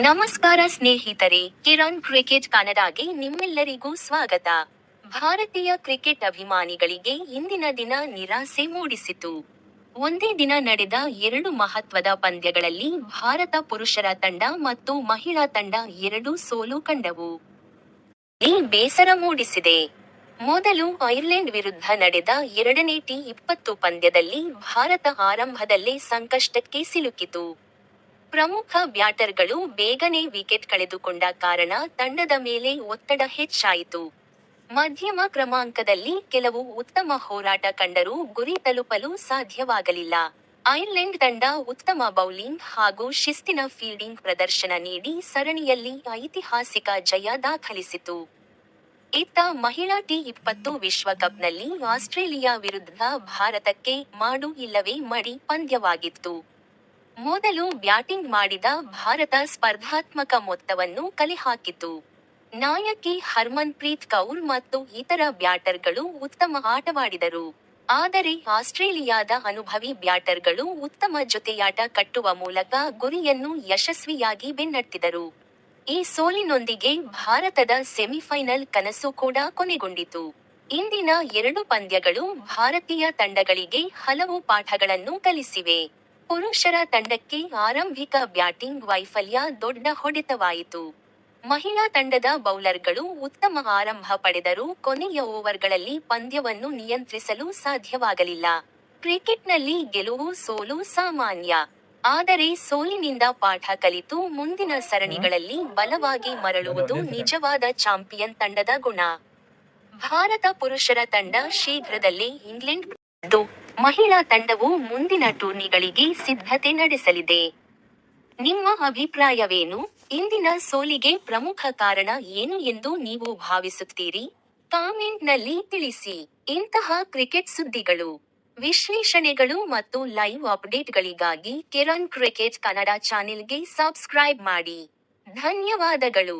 ನಮಸ್ಕಾರ ಸ್ನೇಹಿತರೆ, ಕಿರಣ್ ಕ್ರಿಕೆಟ್ ಕನ್ನಡಗೆ ನಿಮ್ಮೆಲ್ಲರಿಗೂ ಸ್ವಾಗತ. ಭಾರತೀಯ ಕ್ರಿಕೆಟ್ ಅಭಿಮಾನಿಗಳಿಗೆ ಇಂದಿನ ದಿನ ನಿರಾಸೆ ಮೂಡಿಸಿತು. ಒಂದೇ ದಿನ ನಡೆದ 2 ಮಹತ್ವದ ಪಂದ್ಯಗಳಲ್ಲಿ ಭಾರತ ಪುರುಷರ ತಂಡ ಮತ್ತು ಮಹಿಳಾ ತಂಡ ಎರಡೂ ಸೋಲು ಕಂಡವು. ಈ ಬೇಸರ ಮೂಡಿಸಿದೆ. ಮೊದಲು ಐರ್ಲೆಂಡ್ ವಿರುದ್ಧ ನಡೆದ ಎರಡನೇ ಟಿ20 ಪಂದ್ಯದಲ್ಲಿ ಭಾರತ ಆರಂಭದಲ್ಲೇ ಸಂಕಷ್ಟಕ್ಕೆ ಸಿಲುಕಿತು. ಪ್ರಮುಖ ಬ್ಯಾಟರ್ಗಳು ಬೇಗನೆ ವಿಕೆಟ್ ಕಳೆದುಕೊಂಡ ಕಾರಣ ತಂಡದ ಮೇಲೆ ಒತ್ತಡ ಹೆಚ್ಚಾಯಿತು. ಮಧ್ಯಮ ಕ್ರಮಾಂಕದಲ್ಲಿ ಕೆಲವು ಉತ್ತಮ ಹೋರಾಟ ಕಂಡರೂ ಗುರಿ ತಲುಪಲು ಸಾಧ್ಯವಾಗಲಿಲ್ಲ. ಐರ್ಲೆಂಡ್ ತಂಡ ಉತ್ತಮ ಬೌಲಿಂಗ್ ಹಾಗೂ ಶಿಸ್ತಿನ ಫೀಲ್ಡಿಂಗ್ ಪ್ರದರ್ಶನ ನೀಡಿ ಸರಣಿಯಲ್ಲಿ ಐತಿಹಾಸಿಕ ಜಯ ದಾಖಲಿಸಿತು. ಇತ್ತ ಮಹಿಳಾ ಟಿ20 ವಿಶ್ವಕಪ್ನಲ್ಲಿ ಆಸ್ಟ್ರೇಲಿಯಾ ವಿರುದ್ಧ ಭಾರತಕ್ಕೆ ಮಾಡು ಇಲ್ಲವೇ ಮಡಿ ಪಂದ್ಯವಾಗಿತ್ತು. ಮೊದಲು ಬ್ಯಾಟಿಂಗ್ ಮಾಡಿದ ಭಾರತ ಸ್ಪರ್ಧಾತ್ಮಕ ಮೊತ್ತವನ್ನು ಕಲೆಹಾಕಿತು. ನಾಯಕಿ ಹರ್ಮನ್ಪ್ರೀತ್ ಕೌರ್ ಮತ್ತು ಇತರ ಬ್ಯಾಟರ್ಗಳು ಉತ್ತಮ ಆಟವಾಡಿದರು. ಆದರೆ ಆಸ್ಟ್ರೇಲಿಯಾದ ಅನುಭವಿ ಬ್ಯಾಟರ್ಗಳು ಉತ್ತಮ ಜೊತೆಯಾಟ ಕಟ್ಟುವ ಮೂಲಕ ಗುರಿಯನ್ನು ಯಶಸ್ವಿಯಾಗಿ ಬೆನ್ನಟ್ಟಿದರು. ಈ ಸೋಲಿನೊಂದಿಗೆ ಭಾರತದ ಸೆಮಿಫೈನಲ್ ಕನಸು ಕೂಡ ಕೊನೆಗೊಂಡಿತು. ಇಂದಿನ 2 ಪಂದ್ಯಗಳು ಭಾರತೀಯ ತಂಡಗಳಿಗೆ ಹಲವು ಪಾಠಗಳನ್ನು ಕಲಿಸಿವೆ. ಪುರುಷರ ತಂಡಕ್ಕೆ ಆರಂಭಿಕ ಬ್ಯಾಟಿಂಗ್ ವೈಫಲ್ಯ ದೊಡ್ಡ ಹೊಡೆತವಾಯಿತು. ಮಹಿಳಾ ತಂಡದ ಬೌಲರ್ಗಳು ಉತ್ತಮ ಆರಂಭ ಪಡೆದರೂ ಕೊನೆಯ ಓವರ್ಗಳಲ್ಲಿ ಪಂದ್ಯವನ್ನು ನಿಯಂತ್ರಿಸಲು ಸಾಧ್ಯವಾಗಲಿಲ್ಲ. ಕ್ರಿಕೆಟ್ನಲ್ಲಿ ಗೆಲುವು ಸೋಲು ಸಾಮಾನ್ಯ. ಆದರೆ ಸೋಲಿನಿಂದ ಪಾಠ ಕಲಿತು ಮುಂದಿನ ಸರಣಿಗಳಲ್ಲಿ ಬಲವಾಗಿ ಮರಳುವುದು ನಿಜವಾದ ಚಾಂಪಿಯನ್ ತಂಡದ ಗುಣ. ಭಾರತ ಪುರುಷರ ತಂಡ ಶೀಘ್ರದಲ್ಲೇ ಇಂಗ್ಲೆಂಡ್ ಗೆದ್ದು, ಮಹಿಳಾ ತಂಡವು ಮುಂದಿನ ಟೂರ್ನಿಗಳಿಗೆ ಸಿದ್ಧತೆ ನಡೆಸಲಿದೆ. ನಿಮ್ಮ ಅಭಿಪ್ರಾಯವೇನು? ಇಂದಿನ ಸೋಲಿಗೆ ಪ್ರಮುಖ ಕಾರಣ ಏನು ಎಂದು ನೀವು ಭಾವಿಸುತ್ತೀರಿ? ಕಾಮೆಂಟ್ನಲ್ಲಿ ತಿಳಿಸಿ. ಇಂತಹ ಕ್ರಿಕೆಟ್ ಸುದ್ದಿಗಳು, ವಿಶ್ಲೇಷಣೆಗಳು ಮತ್ತು ಲೈವ್ ಅಪ್ಡೇಟ್ಗಳಿಗಾಗಿ ಕಿರಣ್ ಕ್ರಿಕೆಟ್ ಕನ್ನಡ ಚಾನೆಲ್ಗೆ ಸಬ್ಸ್ಕ್ರೈಬ್ ಮಾಡಿ. ಧನ್ಯವಾದಗಳು.